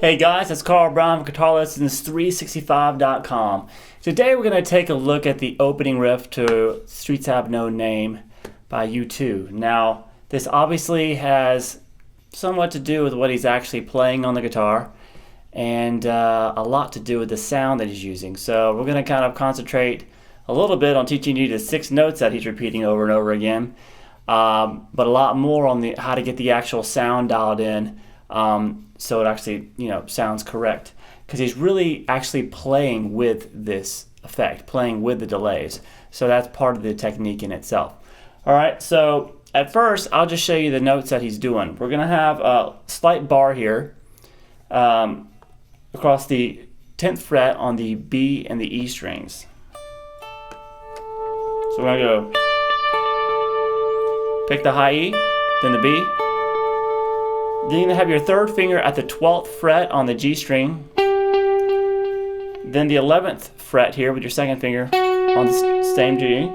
Hey guys, it's Carl Brown from GuitarLessons365.com. Today we're going to take a look at the opening riff to Streets Have No Name by U2. Now, this obviously has somewhat to do with what he's actually playing on the guitar and a lot to do with the sound that he's using. So we're going to kind of concentrate a little bit on teaching you the 6 notes that he's repeating over and over again, but a lot more on how to get the actual sound dialed in. So it actually, sounds correct, because he's really actually playing with this effect, playing with the delays. So that's part of the technique in itself. All right, so at first, I'll just show you the notes that he's doing. We're going to have a slight bar here across the 10th fret on the B and the E strings. So we're going to go pick the high E, then the B. Then you're going to have your 3rd finger at the 12th fret on the G string. Then the 11th fret here with your 2nd finger on the same G.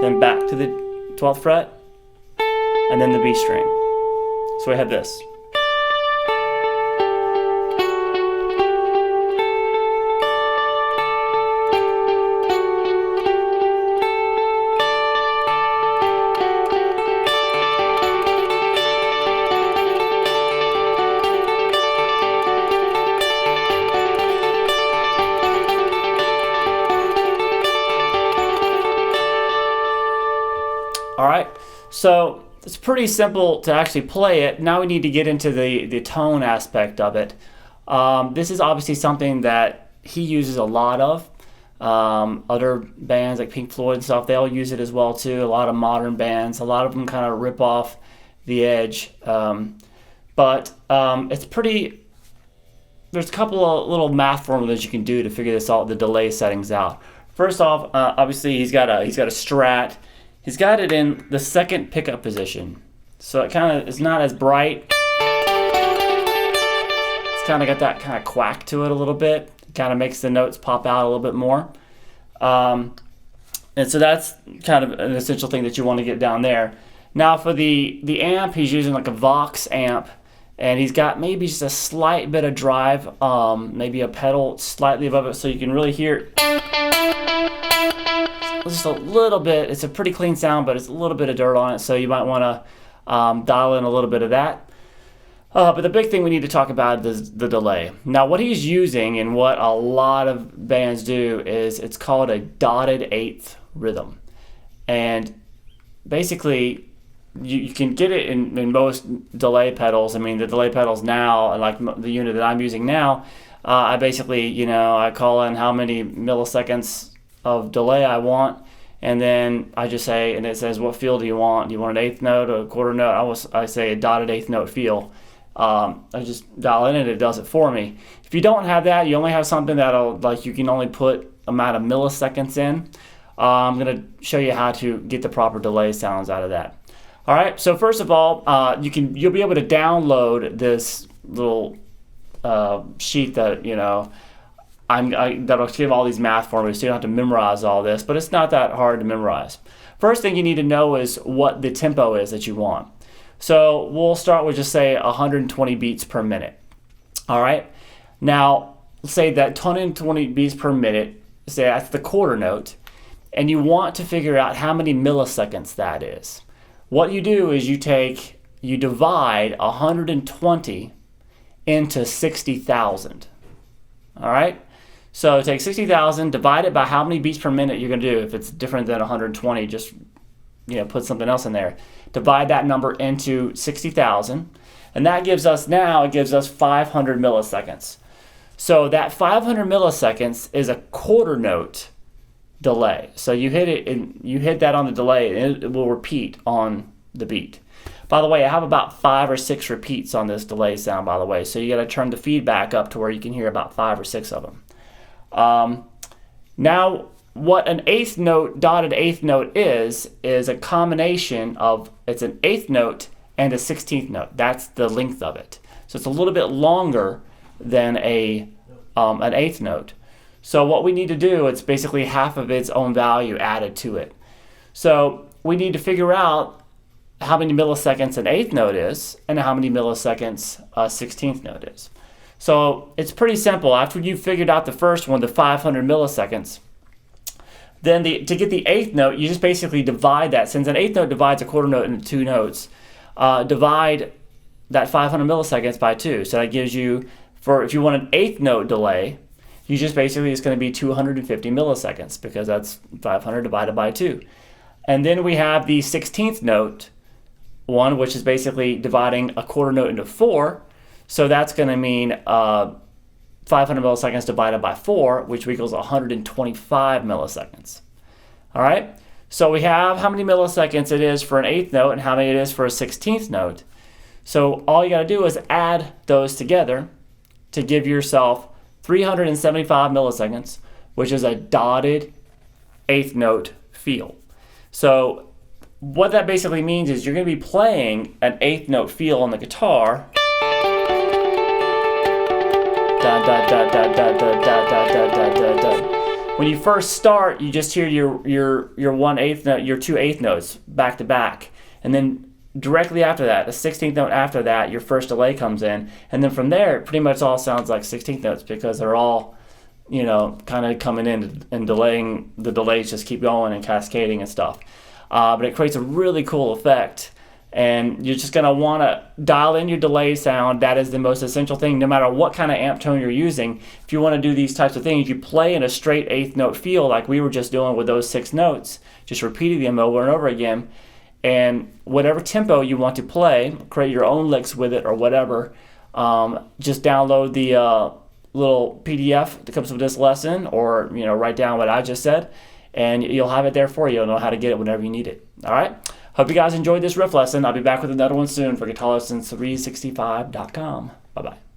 Then back to the 12th fret. And then the B string. So we have this. Alright, so it's pretty simple to actually play it. Now we need to get into the tone aspect of it. This is obviously something that he uses a lot of. Other bands like Pink Floyd and stuff, they'll use it as well too. A lot of modern bands, a lot of them kind of rip off the edge. But it's pretty, there's a couple of little math formulas you can do to figure the delay settings out. First off, obviously he's got a Strat. He's got it in the 2nd pickup position, so it kind of is not as bright. It's kind of got that kind of quack to it a little bit. It kind of makes the notes pop out a little bit more. And so that's kind of an essential thing that you want to get down there. Now for the amp, he's using like a Vox amp, and he's got maybe just a slight bit of drive, maybe a pedal slightly above it, so you can really hear it. Just a little bit. It's a pretty clean sound, but it's a little bit of dirt on it, so you might want to dial in a little bit of that. But the big thing we need to talk about is the delay. Now what he's using, and what a lot of bands do, is it's called a dotted 8th rhythm. And basically you can get it in most delay pedals. I mean, the delay pedals now, and like the unit that I'm using now, I basically, I call in how many milliseconds of delay I want, and then I just say, and it says, what feel do you want? Do you want an 8th note or a quarter note? I say a dotted 8th note feel. I just dial in and it does it for me. If you don't have that, you only have something that'll, like, you can only put amount of milliseconds in. I'm going to show you how to get the proper delay sounds out of that. All right, so first of all, you'll be able to download this little sheet that, that'll give all these math formulas, so you don't have to memorize all this, but it's not that hard to memorize. First thing you need to know is what the tempo is that you want. So we'll start with just say 120 beats per minute. All right. Now, let's say that 120 beats per minute, say that's the quarter note, and you want to figure out how many milliseconds that is. What you do is you divide 120 into 60,000. All right. So take 60,000, divide it by how many beats per minute you're going to do. If it's different than 120, just put something else in there. Divide that number into 60,000, and that gives us 500 milliseconds. So that 500 milliseconds is a quarter note delay. So you hit it, and you hit that on the delay, and it will repeat on the beat. By the way, I have about 5 or 6 repeats on this delay sound, by the way. So you got to turn the feedback up to where you can hear about 5 or 6 of them. Now, what an 8th note, dotted 8th note is a combination of, it's an 8th note and a 16th note. That's the length of it. So it's a little bit longer than an 8th note. So what we need to do, it's basically half of its own value added to it. So we need to figure out how many milliseconds an eighth note is and how many milliseconds a 16th note is. So it's pretty simple. After you've figured out the first one, the 500 milliseconds, then to get the eighth note, you just basically divide that. Since an eighth note divides a quarter note into two notes, divide that 500 milliseconds by 2. So that gives you, if you want an eighth note delay, you just basically, it's going to be 250 milliseconds because that's 500 divided by 2. And then we have the 16th note one, which is basically dividing a quarter note into 4. So that's going to mean 500 milliseconds divided by 4, which equals 125 milliseconds. All right? So we have how many milliseconds it is for an eighth note and how many it is for a 16th note. So all you got to do is add those together to give yourself 375 milliseconds, which is a dotted eighth note feel. So what that basically means is you're going to be playing an eighth note feel on the guitar. Da, da, da, da, da, da, da, da, da, da, da. When you first start, you just hear your one eighth note, your two eighth notes back to back, and then directly after that, the 16th note after that, your first delay comes in, and then from there, it pretty much all sounds like 16th notes because they're all, kind of coming in and delaying. The delays just keep going and cascading and stuff. But it creates a really cool effect, and you're just going to want to dial in your delay sound. That is the most essential thing, no matter what kind of amp tone you're using. If you want to do these types of things, you play in a straight eighth note feel like we were just doing with those 6 notes, just repeating them over and over again. And whatever tempo you want to play, create your own licks with it or whatever. Just download the little PDF that comes with this lesson, or write down what I just said, and you'll have it there for you. You'll know how to get it whenever you need it. All right? Hope you guys enjoyed this riff lesson. I'll be back with another one soon for GuitarLessons365.com. Bye-bye.